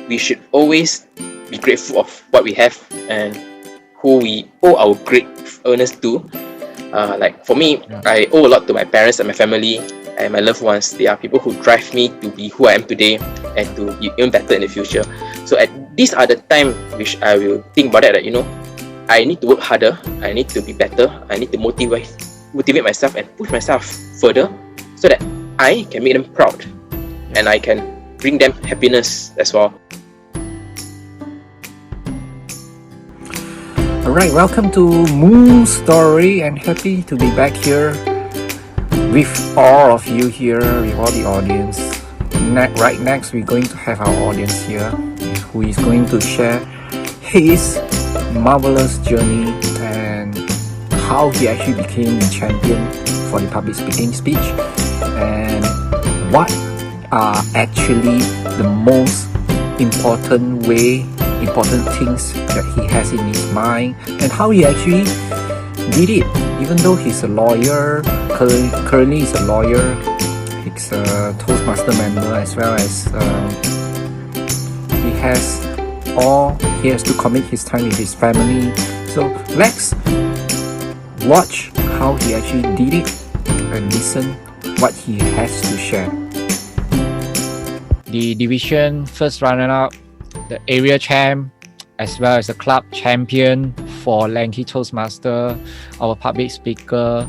we should always be grateful of what we have and who we owe our gratefulness to. Like for me, I owe a lot to my parents and my family and my loved ones. They are people who drive me to be who I am today and to be even better in the future. So at these are the time which I will think about that, I need to work harder, I need to be better, I need to motivate myself and push myself further so that I can make them proud and I can bring them happiness as well. Alright, welcome to Moon Story, and happy to be back here with all of you here, with all the audience. Right next, we're going to have our audience here who is going to share his marvelous journey and how he actually became the champion for the public speaking speech, and what are actually the most important things that he has in his mind, and how he actually did it. Even though he's a lawyer, currently he's a lawyer, he's a Toastmaster member, as well as he has to commit his time with his family. So let's watch how he actually did it and listen what he has to share. The division first runner-up, the area champ, as well as the club champion for Lanky Toastmaster, our public speaker,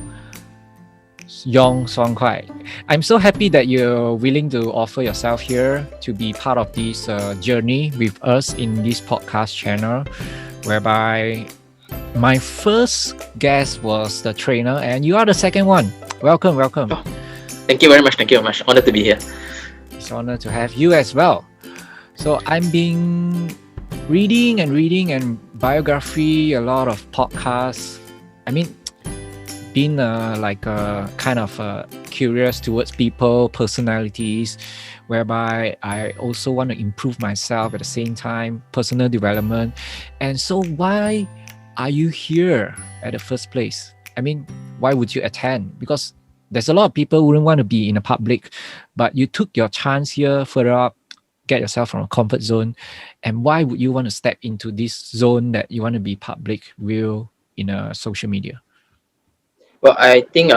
Suan Kai. I'm so happy that you're willing to offer yourself here to be part of this journey with us in this podcast channel, whereby my first guest was the trainer and you are the second one. Welcome. Oh, thank you very much. Honored to be here. It's an honor to have you as well. So I'm been reading and biography, a lot of podcasts. I mean, being kind of curious towards people, personalities, whereby I also want to improve myself at the same time, personal development. And so why are you here at the first place? I mean, why would you attend? Because there's a lot of people who wouldn't want to be in the public, but you took your chance here further up, get yourself from a comfort zone. And why would you want to step into this zone that you want to be public, real, in social media? Well, I think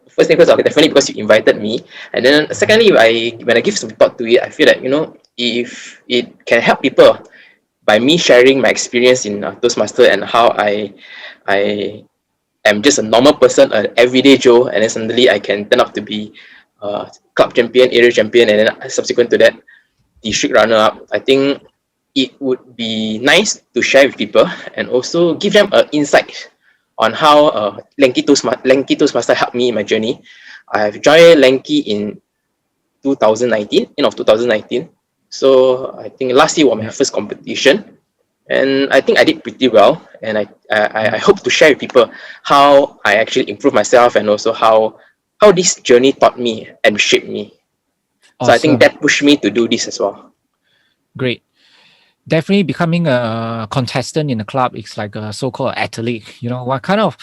first thing first, definitely because you invited me, and then secondly, when I give some thought to it, I feel that if it can help people by me sharing my experience in Toastmaster and how I am just a normal person, an everyday Joe, and then suddenly I can turn out to be club champion, area champion, and then subsequent to that, district runner-up. I think it would be nice to share with people and also give them an insight on how Lanky Toastmaster helped me in my journey. I've joined Lanky in 2019, end of 2019. So I think last year was my first competition, and I think I did pretty well. And I hope to share with people how I actually improved myself and also how this journey taught me and shaped me. Awesome. So I think that pushed me to do this as well. Great. Definitely becoming a contestant in the club is like a so-called athlete. What kind of?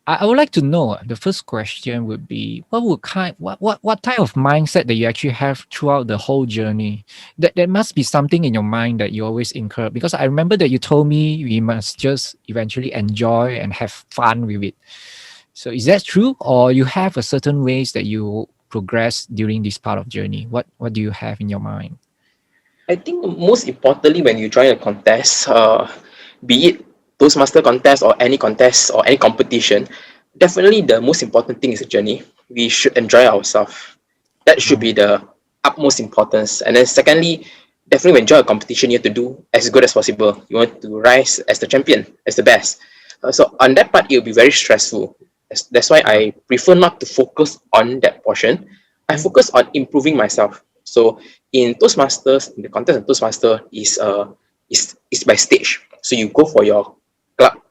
I would like to know. The first question would be, what type of mindset that you actually have throughout the whole journey? There must be something in your mind that you always incur, because I remember that you told me we must just eventually enjoy and have fun with it. So is that true, or you have a certain ways that you progress during this part of journey? What do you have in your mind? I think most importantly, when you join a contest, be it Toastmaster contest or any competition, definitely the most important thing is the journey. We should enjoy ourselves. That should be the utmost importance. And then secondly, definitely when you join a competition, you have to do as good as possible. You want to rise as the champion, as the best. So on that part, it will be very stressful. That's why I prefer not to focus on that portion. I focus on improving myself. So in Toastmasters, in the contest of Toastmaster is by stage. So you go for your club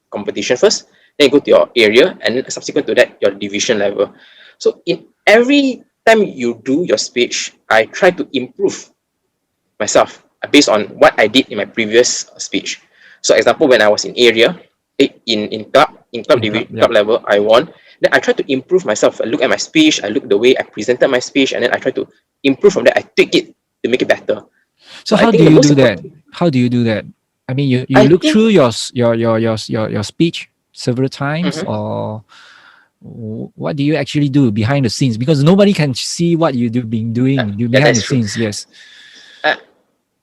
competition first, then you go to your area, and then subsequent to that, your division level. So in every time you do your speech, I try to improve myself based on what I did in my previous speech. So example, when I was in area, in club level, I won. Then I try to improve myself. I look at my speech, I look the way I presented my speech, and then I try to improve from that. I tweak it to make it better. So So I how think do the you most do that? important, How do you do that? I mean, you I look think, through your speech several times, mhm, or what do you actually do behind the scenes? Because nobody can see what been doing yeah, behind the that's true. scenes. Yes, Uh,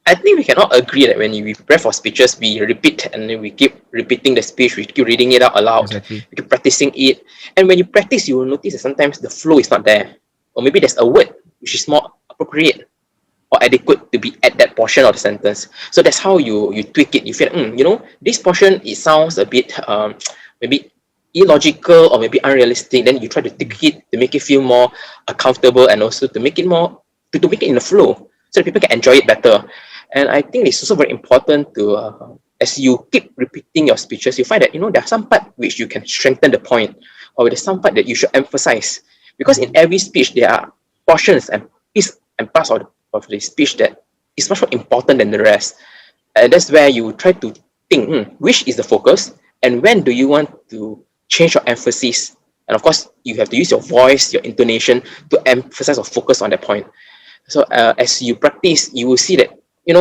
I think we can all agree that when we prepare for speeches, we repeat and then we keep repeating the speech, we keep reading it out aloud, exactly. we keep practicing it. And when you practice, you will notice that sometimes the flow is not there. Or maybe there's a word which is more appropriate or adequate to be at that portion of the sentence. So that's how you tweak it. You feel, this portion, it sounds a bit maybe illogical or maybe unrealistic. Then you try to tweak it to make it feel more comfortable, and also to make it more to make it in the flow so that people can enjoy it better. And I think it's also very important to as you keep repeating your speeches, you find that there are some part which you can strengthen the point, or there's some part that you should emphasize, because in every speech there are portions and pieces and parts of the speech that is much more important than the rest. And that's where you try to think, which is the focus, and when do you want to change your emphasis. And of course, you have to use your voice, your intonation to emphasize or focus on that point. So as you practice, you will see that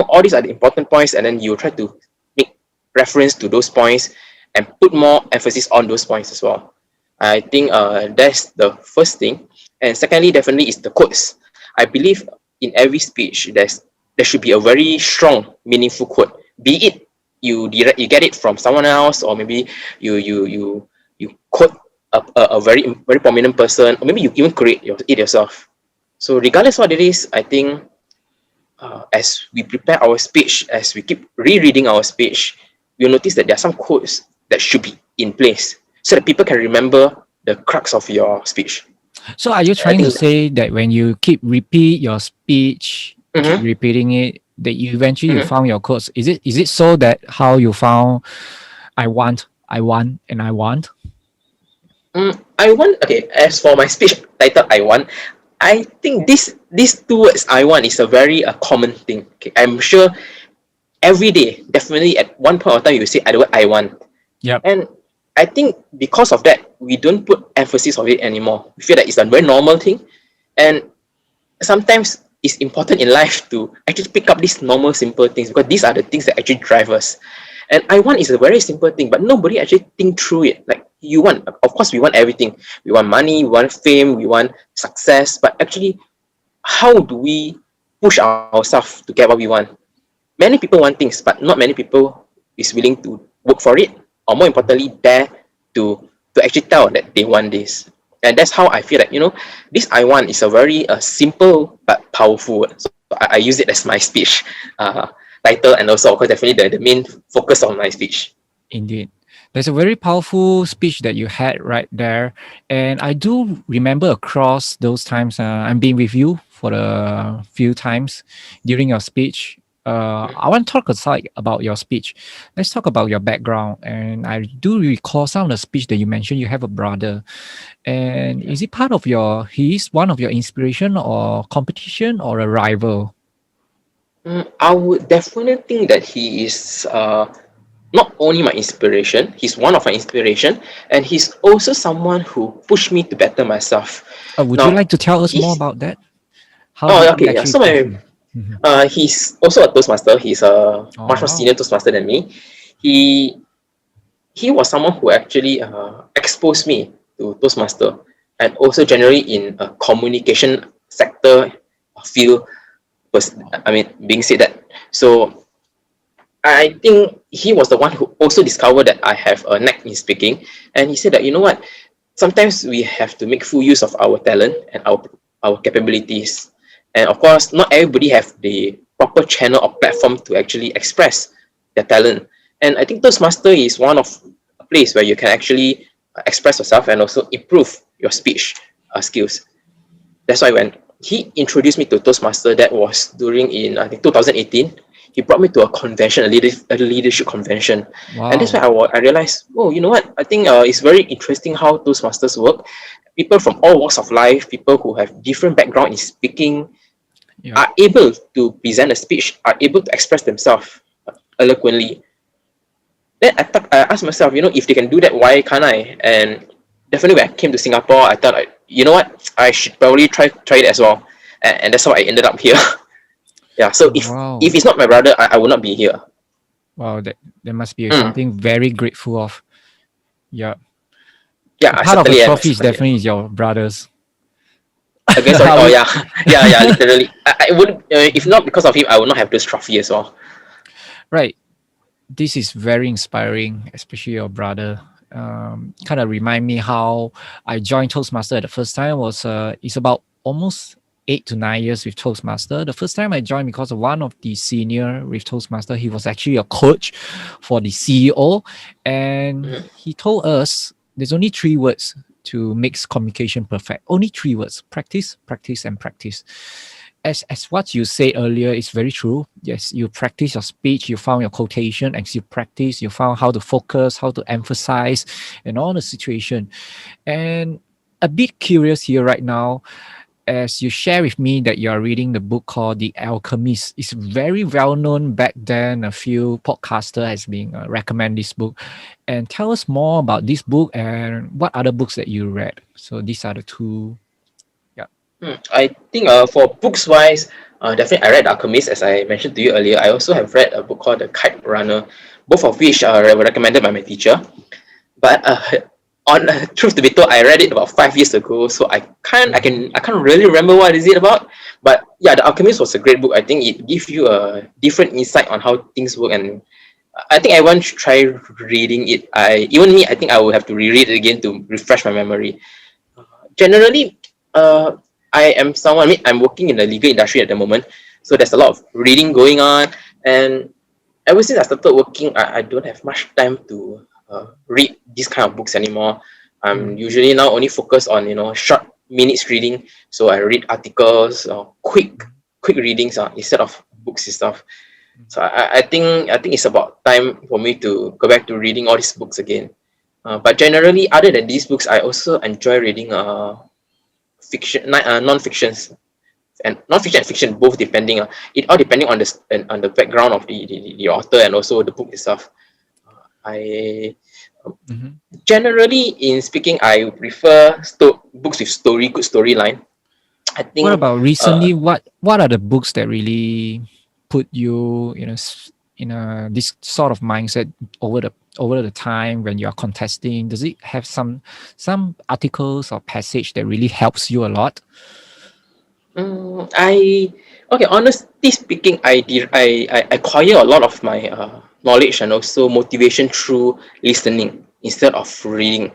all these are the important points, and then you try to make reference to those points and put more emphasis on those points as well. I think that's the first thing. And secondly, definitely is the quotes. I believe in every speech there should be a very strong, meaningful quote. Be it you get it from someone else, or maybe you quote a very prominent person, or maybe you even create it yourself. So regardless what it is, I think as we prepare our speech, as we keep rereading our speech, you'll notice that there are some quotes that should be in place so that people can remember the crux of your speech. So are you I trying to think. say that when you keep repeat your speech, keep Mm-hmm, repeating it, that you eventually you mm-hmm. found your quotes? Is it so that how you found I want, and I want? I want, okay, as for my speech title, I want, I think these two words, I want, is a very common thing. Okay? I'm sure every day, definitely at one point of time, you say the word I want. Yep. And I think because of that, we don't put emphasis on it anymore. We feel that it's a very normal thing. And sometimes it's important in life to actually pick up these normal, simple things, because these are the things that actually drive us. And I want is a very simple thing, but nobody actually think through it. Like you want, of course, we want everything. We want money, we want fame, we want success. But actually, how do we push ourselves to get what we want? Many people want things, but not many people is willing to work for it, or more importantly, dare to actually tell that they want this. And that's how I feel that this I want is a very simple but powerful word. So I use it as my speech title, and also of course definitely the main focus of my speech. Indeed. There's a very powerful speech that you had right there. And I do remember across those times, I've been with you for a few times during your speech. I want to talk aside about your speech. Let's talk about your background. And I do recall some of the speech that you mentioned. You have a brother. And is it part of he's one of your inspiration or competition or a rival? I would definitely think that he is not only my inspiration, he's one of my inspiration, and he's also someone who pushed me to better myself. Would you Now, like to tell us more he's about that? How oh did he okay, yeah. actually So push my you? Mhm. he's also a Toastmaster. He's a Oh, much more wow. senior Toastmaster than me. He he was someone who actually exposed me to Toastmaster, and also generally in a communication sector field. I mean, being said that, so I think he was the one who also discovered that I have a knack in speaking, and he said that what, sometimes we have to make full use of our talent and our capabilities, and of course, not everybody have the proper channel or platform to actually express their talent. And I think Toastmaster is one of a place where you can actually express yourself and also improve your speech skills. That's why when he introduced me to Toastmaster, that was during in I think 2018. He brought me to a convention, a leadership convention, and that's why Wow. I realized, oh, you know what? I think it's very interesting how Toastmasters work. People from all walks of life, people who have different background in speaking, Yep. are able to present a speech, are able to express themselves eloquently. Then I asked myself, if they can do that, why can't I? And definitely when I came to Singapore, I thought, you know what, I should probably try it as well, and that's how I ended up here. Yeah. So if Wow. it's not my brother, I would not be here. Wow, that must be Mm. something very grateful of. Yeah. Yeah, A I part of the certainly am. trophy is Certainly am. definitely is your brothers. Again, sorry. Are Oh we yeah, yeah. Literally, I would if not because of him, I would not have this trophy as well. right? This is very inspiring, especially your brother. Kind of remind me how I joined Toastmaster the first time was it's about almost 8 to 9 years with Toastmaster. The first time I joined because of one of the senior with Toastmaster, he was actually a coach for the CEO, and Mhm. he told us there's only 3 words to make communication perfect. Only 3 words: practice, practice, and practice. As what you said earlier is very true. Yes, you practice your speech, you found your quotation, as you practice, you found how to focus, how to emphasize, and all the situation. And a bit curious here right now, as you share with me that you are reading the book called The Alchemist. It's very well known back then. A few podcaster has been recommend this book, and tell us more about this book and what other books that you read. So these are the two. Yeah. I think for books wise, definitely I read Alchemist as I mentioned to you earlier. I also have read a book called The Kite Runner, both of which were recommended by my teacher. But on truth to be told, I read it about 5 years ago, so I can't really remember what is it about. But yeah, The Alchemist was a great book. I think it gives you a different insight on how things work, and I think I want to try reading it. I think I will have to reread it again to refresh my memory. Generally, I am someone. I mean, I'm working in the legal industry at the moment, so there's a lot of reading going on, and ever since I started working, I don't have much time to read these kind of books anymore. I'm Mm. usually now only focused on short minutes reading. So I read articles or quick readings instead of books and stuff. So I think it's about time for me to go back to reading all these books again. But generally, other than these books, I also enjoy reading non-fictions and non-fiction and fiction both depending it all depending on on the background of the author and also the book itself. I Mhm. generally in speaking I prefer books with good storyline. I What think about uh recently? What are the books that really put you in a this sort of mindset over the time when you are contesting? Does it have some articles or passage that really helps you a lot? I okay honestly speaking I acquire a lot of my knowledge and also motivation through listening instead of reading.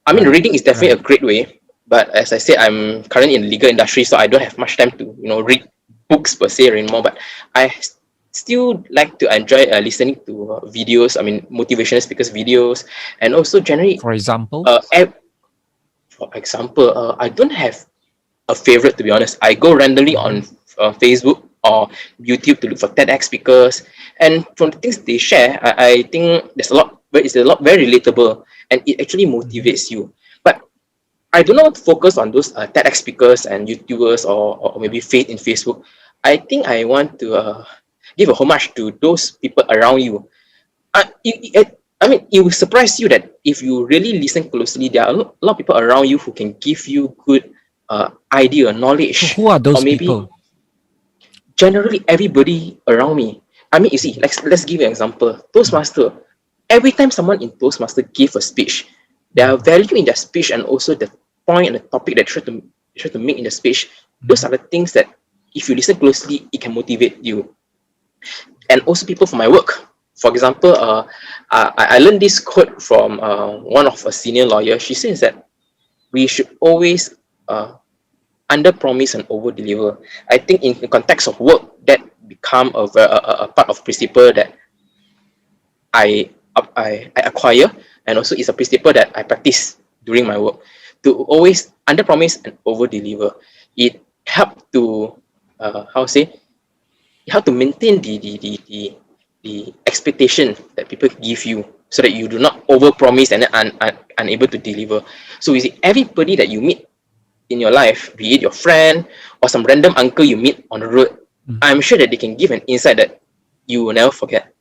I mean, Right, reading is definitely right. a great way, but as I said, I'm currently in the legal industry, so I don't have much time to read books per se anymore. But still like to enjoy listening to videos. I mean, motivational speakers videos, and also generally, For example. uh, ev- for example, I don't have a favorite to be honest. I go randomly on Mhm, Facebook or YouTube to look for TEDx speakers, and from the things they share, I think there's a lot, but it's a lot very relatable, and it actually mhm, motivates you. But I do not focus on those TEDx speakers and YouTubers or maybe faith in Facebook. I think I want to give a homage to those people around you. I mean, it will surprise you that if you really listen closely, there are a lot of people around you who can give you good idea, So knowledge, who are or those maybe people? generally everybody around me. I mean, you see, let's give you an example. Mm, Toastmaster. Every time someone in Toastmaster give a speech, there are mm, value in their speech and also the point and the topic that try to make in the speech. Those are mhm, the things that if you listen closely, it can motivate you. And also people for my work. For example, I learned this quote from one of a senior lawyer. She says that we should always uh, under promise and over deliver. I think in the context of work, that become a part of principle that I acquire, and also it's a principle that I practice during my work to always under promise and over deliver. It helped to how to say you have to maintain the expectation that people give you so that you do not over promise and then unable to deliver. So you see everybody that you meet in your life, be it your friend or some random uncle you meet on the road, mhm, I'm sure that they can give an insight that you will never forget.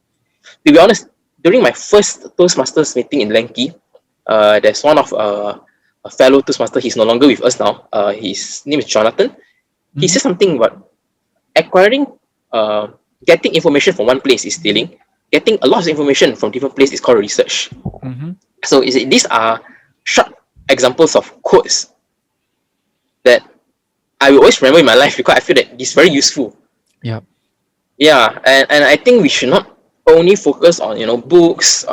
To be honest, during my first Toastmasters meeting in Lanky, there's one of a fellow Toastmaster. He's no longer with us now. His name is Jonathan. He mhm, said something about acquiring. uh, getting information from one place is stealing. Getting a lot of information from different place is called research. Mm-hmm. So these are short examples of quotes that I will always remember in my life because I feel that it's very useful. Yeah. Yeah, and I think we should not only focus on books,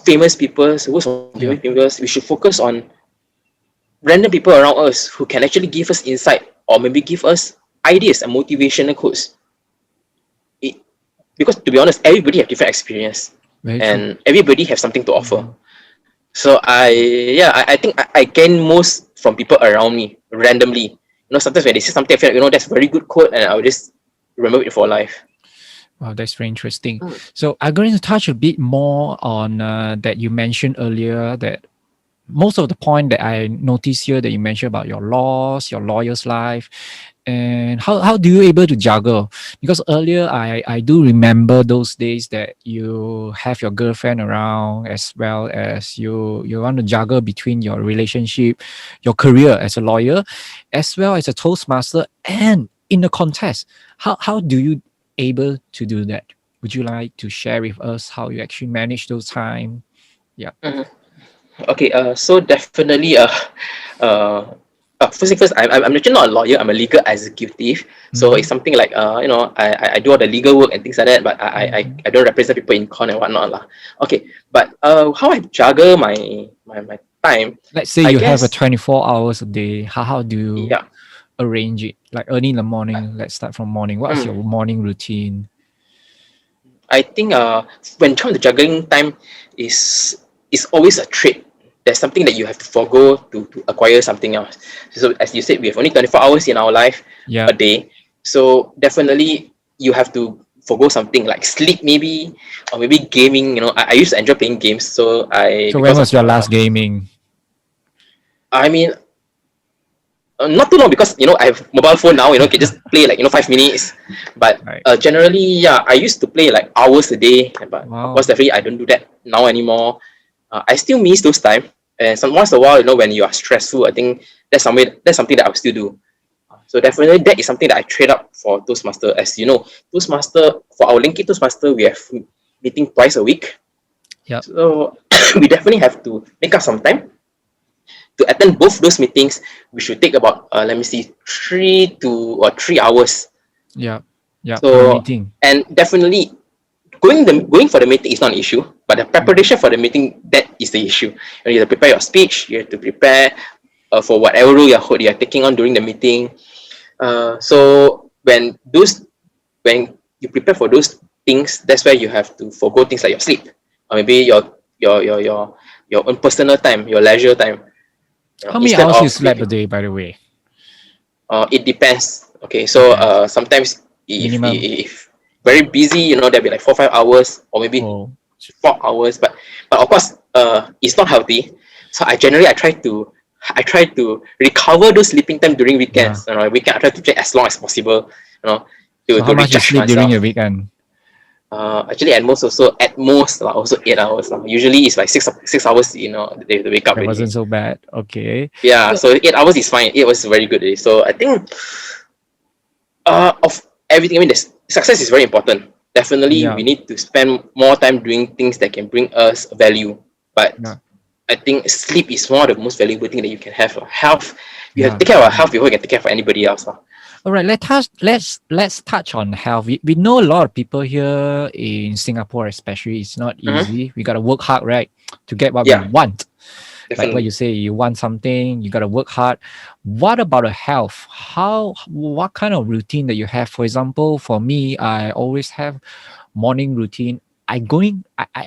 famous people, works from famous Yeah. people. We should focus on random people around us who can actually give us insight or maybe give us ideas and motivational quotes. It, because to be honest, everybody have different experience Very true. and everybody have something to offer. Mhm. So I think I gain most from people around me randomly. Sometimes when they say something, I feel like, that's a very good quote, and I'll just remember it for life. Wow, that's very interesting. Mm. So I'm going to touch a bit more on that you mentioned earlier, that most of the point that I noticed here that you mentioned about your loss, your lawyer's life, and how do you able to juggle? Because earlier I do remember those days that you have your girlfriend around, as well as you want to juggle between your relationship, your career as a lawyer, as well as a Toastmaster and in the contest. How do you able to do that? Would you like to share with us how you actually manage those time? Yeah. Mhm. Okay, so definitely, uh, first thing first, I'm actually not a lawyer. I'm a legal executive. So it's Mm-hmm. something like, I do all the legal work and things like that, but Mm-hmm. I don't represent people in court and whatnot lah. Okay, but how I juggle my time, Let's say I you have a guess, 24 hours a day. How do you yeah. arrange it? Like early in the morning, let's start from morning. What is Mm, your morning routine? I think when it comes to juggling time, is always a trait. There's something that you have to forego to acquire something else. So as you said, we have only 24 hours in our life Yeah. a day. So definitely you have to forego something like sleep maybe, or maybe gaming. I used to enjoy playing games. So So when because was of your last gaming? I mean, not too long because I have mobile phone now. Can just play like 5 minutes. But Right. generally, yeah, I used to play like hours a day. But of course, Wow. definitely I don't do that now anymore. I still miss those time. And once in a while, when you are stressful, I think that's something that I'll still do. So definitely that is something that I trade up for Toastmaster. As you know, Toastmaster for our Linky Toastmaster, we have meeting twice a week. Yep. So we definitely have to make up some time to attend both those meetings. We should take about let me see 3 hours. Yep. Yep. Per So meeting. and definitely going for the meeting is not an issue, but the Mhm. preparation for the meeting, that is the issue. You have to prepare your speech. You have to prepare for whatever role you're taking on during the meeting. So when you prepare for those things, that's where you have to forego things like your sleep, or maybe your own personal time, your leisure time. How many Instead hours you of slept a day, by the way? it depends. Okay, so Depends. sometimes Minimum. if very busy, there'll be like 4 5 hours or maybe Oh. 4 hours. But of course, it's not healthy. So I try to recover those sleeping time during Yeah. weekends. Weekend I try to play as long as possible. You know, to So how to much you recharge sleep during the myself. weekend? Actually, at most also 8 hours. Usually it's like 6 hours. They wake up That wasn't already. so bad. Okay. Yeah, So so 8 hours is fine. 8 hours is very good. Already. So I think of everything. I mean, success is very important. Definitely, yeah. we need to spend more time doing things that can bring us value. But Yeah. I think sleep is one of the most valuable thing that you can have. Health, we have to Yeah. take care of our health before we can take care of anybody else. All right, let's touch on health. We know a lot of people here in Singapore, especially. It's not Mm-hmm. easy. We gotta work hard, right, to get what we Yeah, want. Like what you definitely. say, you want something, you gotta work hard. What about a health? What kind of routine that you have? For example, for me, I always have morning routine. I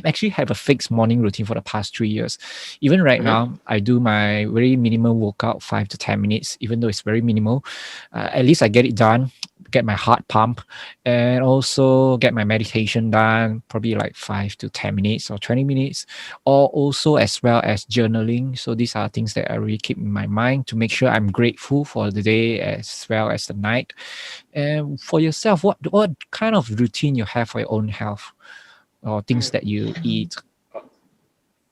actually have a fixed morning routine for the past 3 years. Even right Mm-hmm. now, I do my very minimal workout, 5 to 10 minutes, even though it's very minimal. At least I get it done, get my heart pump, and also get my meditation done, probably like 5 to 10 minutes or 20 minutes, or also as well as journaling. So these are things that I really keep in my mind to make sure I'm grateful for the day as well as the night. And for yourself, what kind of routine you have for your own health or things that you eat?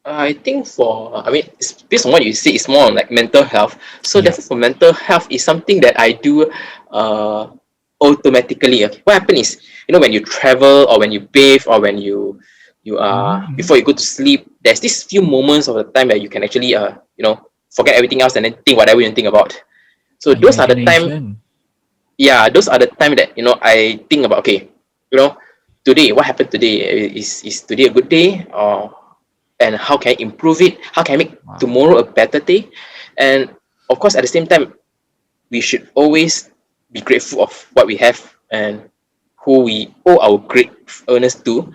I think based on what you say, it's more on like mental health. So Yeah. therefore, for mental health is something that I do. Uh, automatically. Okay? What happens is, when you travel or when you bathe or when you Mm-hmm. before you go to sleep, there's this few moments of the time that you can actually forget everything else and then think whatever you think about. So those are the time, Imagination. yeah, those are the time that I think about, okay, you know today, what happened today, is today a good day, or and how can I improve it, how can I make Wow. tomorrow a better day. And of course, at the same time, we should always be grateful of what we have and who we owe our gratefulness to.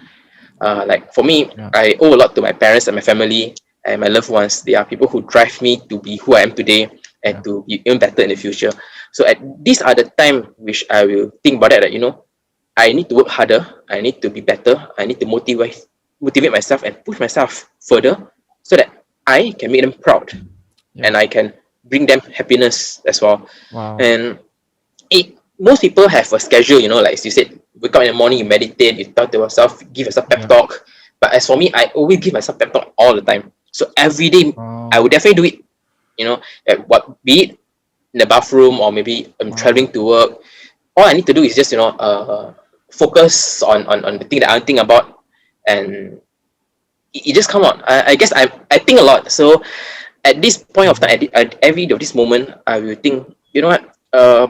Like for me, Yeah. I owe a lot to my parents and my family and my loved ones. They are people who drive me to be who I am today and Yeah. to be even better in the future. So at these are the time which I will think about that, I need to work harder, I need to be better, I need to motivate myself and push myself further so that I can make them proud Yeah. and I can bring them happiness as well. Wow. And most people have a schedule, like as you said, wake up in the morning, you meditate, you talk to yourself, give yourself pep Yeah. talk. But as for me, I always give myself pep talk all the time. So every day, I Wow. would definitely do it. At what be it in the bathroom or maybe I'm Wow. traveling to work. All I need to do is just focus on the thing that I think about, and it just come out. I guess I think a lot. So at this point of time, Mhm. at every of this moment, I will think, what?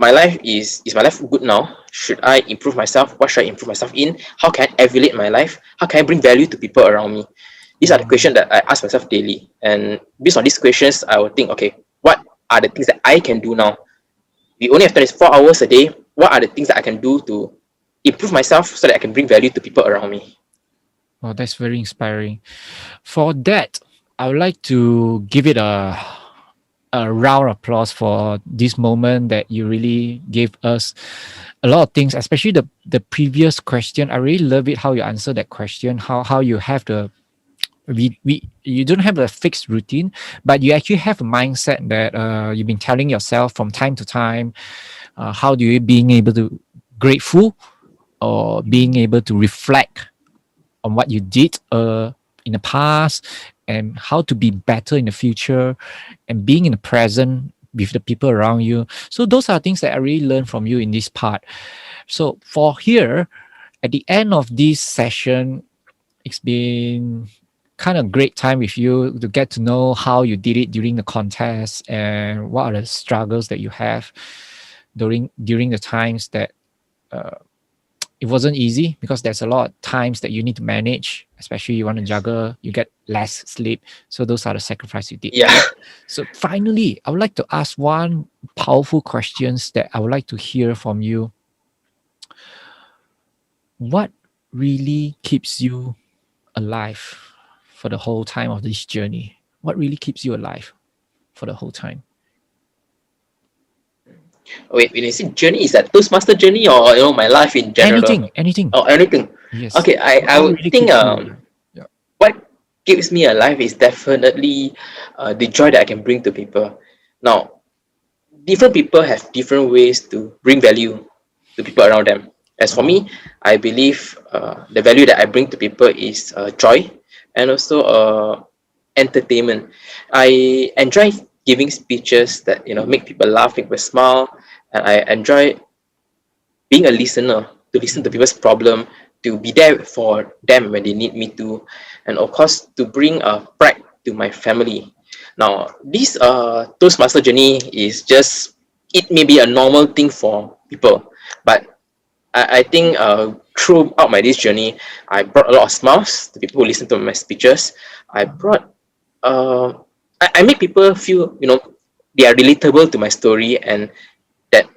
My life is my life good now? Should I improve myself? What should I improve myself in? How can I elevate my life? How can I bring value to people around me? These are the Wow. questions that I ask myself daily. And based on these questions, I will think, okay, what are the things that I can do now? We only have 24 hours a day. What are the things that I can do to improve myself so that I can bring value to people around me? Well, that's very inspiring. For that, I would like to give it a round of applause for this moment that you really gave us a lot of things, especially the previous question. I really love it how you answer that question. How you have we you don't have a fixed routine, but you actually have a mindset that you've been telling yourself from time to time. How do you being able to grateful or being able to reflect on what you did in the past and how to be better in the future and being in the present with the people around you. So those are things that I really learned from you in this part. So for here, at the end of this session, it's been kind of great time with you to get to know how you did it during the contest and what are the struggles that you have during the times that uh, it wasn't easy because there's a lot of times that you need to manage, especially you want to Yes. juggle, you get less sleep. So those are the sacrifices you did. Yeah. So finally, I would like to ask one powerful questions that I would like to hear from you. What really keeps you alive for the whole time of this journey? What really keeps you alive for the whole time? Wait, when you say journey, is that Toastmaster journey or my life in general? Anything. Or anything? Yes. Okay, I What would really think keeps you alive? Yeah. what keeps me alive is definitely the joy that I can bring to people. Now, different people have different ways to bring value to people around them. As for Wow. me, I believe the value that I bring to people is joy and also entertainment. I enjoy giving speeches that make people laugh, make people smile, and I enjoy being a listener, to listen to Mhm. people's problem, to be there for them when they need me to, and of course to bring pride to my family. Now, this Toastmaster journey is just, it may be a normal thing for people, but I think throughout my this journey, I brought a lot of smiles to people who listen to my speeches. I brought uh, I make people feel they are relatable to my story, and that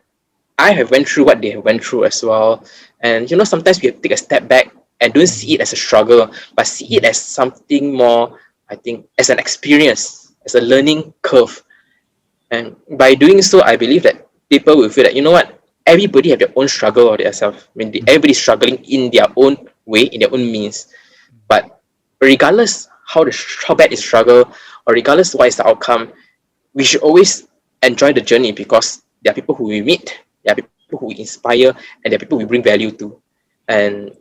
I have went through what they have went through as well. And sometimes we have to take a step back and don't see Mhm. it as a struggle, but see it Mhm. as something more, I think, as an experience, as a learning curve. And by doing so, I believe that people will feel that, what, everybody have their own struggle or themselves. I mean, Mhm. everybody's struggling in their own way, in their own means. But regardless how bad is struggle, or regardless what is the outcome, we should always enjoy the journey, because there are people who we meet, there are people who we inspire, and there are people we bring value to. And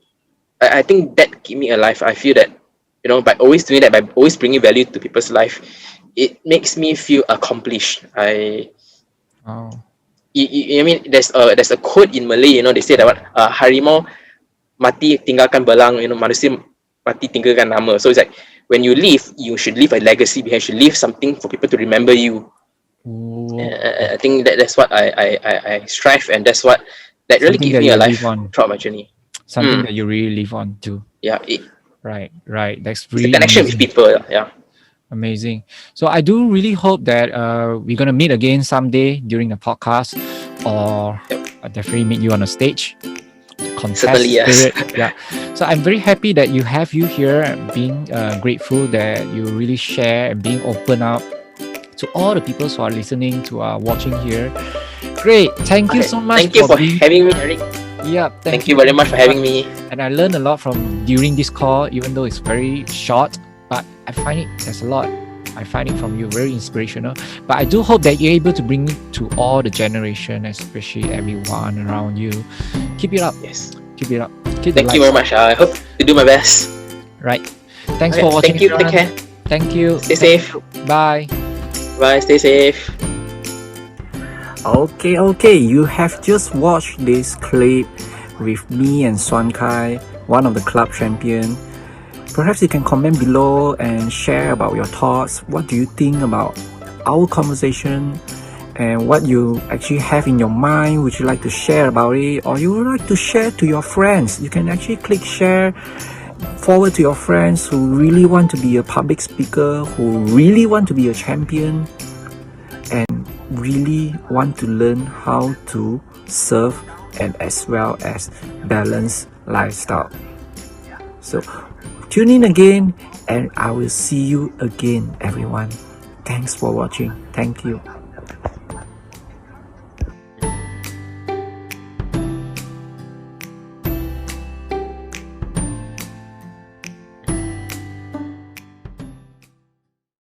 I think that keep me alive. I feel that by always doing that, by always bringing value to people's life, it makes me feel accomplished. I Wow. I mean, there's a quote in Malay, they say that what, harimau mati tinggalkan belang, manusia mati tinggalkan nama. So it's like when you leave, you should leave a legacy behind. You should leave something for people to remember you. I think that's what I strive, and that's what that really Something gives that me a you life live on. throughout my journey. Something that you really live on too. Yeah, Right. That's it's the really connection with amazing. people. Yeah. Amazing. So I do really hope that we're gonna meet again someday during the podcast, or I'll definitely meet you on a stage. Contest Certainly, yes. spirit. Yeah. So I'm very happy that you have you here, being grateful that you really share and being open up to all the people who are listening, to watching here. Great. Thank you Okay. so much. Thank you for being. having me, Eric. Yeah. Thank you very much for having me. And I learned a lot from during this call, even though it's very short. But I find there's a lot. I find it from you very inspirational. But I do hope that you're able to bring it to all the generation, especially everyone around you. Keep it up. Yes. Keep it up. Keep Thank you very much. I hope to do my best. Right. Thanks Okay, for watching. thank you. Take everyone. care. Thank you. Stay safe. Bye. Bye. Stay safe. Okay. You have just watched this clip with me and Suan Kai, one of the club champion. Perhaps you can comment below and share about your thoughts. What do you think about our conversation, and what you actually have in your mind? Would you like to share about it, or you would like to share to your friends? You can actually click share, forward to your friends who really want to be a public speaker, who really want to be a champion, and really want to learn how to serve and as well as balance lifestyle. So tune in again, and I will see you again, everyone. Thanks for watching. Thank you.